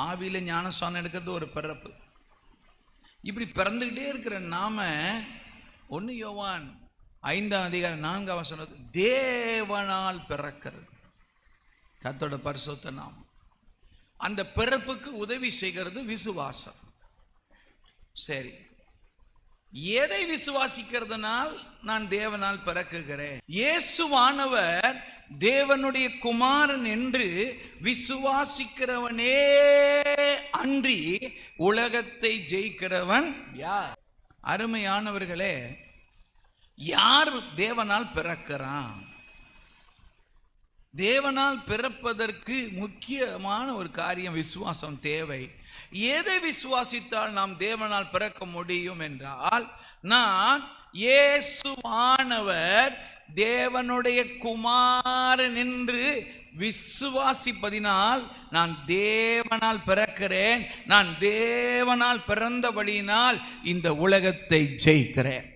ஆவியில ஞானஸ்நானம் எடுக்கிறது ஒரு பிறப்பு. இப்படி பிறந்துகிட்டே இருக்கிற நாம 1 யோவான் 5:4 தேவனால் பிறக்கிறது. கர்த்தருடைய பரிசுத்த நாமம். அந்த பிறப்புக்கு உதவி செய்கிறது விசுவாசம். சரி, எதை விசுவாசிக்கிறதுனால் நான் தேவனால் பிறக்குகிறேன்? இயேசுவானவர் தேவனுடைய குமாரன் என்று விசுவாசிக்கிறவனே அன்றி உலகத்தை ஜெயிக்கிறவன் யார்? அருமையானவர்களே, யார் தேவனால் பிறக்கிறான்? தேவனால் பிறப்பதற்கு முக்கியமான ஒரு காரியம் விசுவாசம் தேவை. எதை விசுவாசித்தால் நாம் தேவனால் பிறக்க முடியும் என்றால், நான் இயேசுவானவர் தேவனுடைய குமாரன் என்று விசுவாசிப்பதினால் நான் தேவனால் பிறக்கிறேன். நான் தேவனால் பிறந்தபடியினால் இந்த உலகத்தை ஜெயிக்கிறேன்.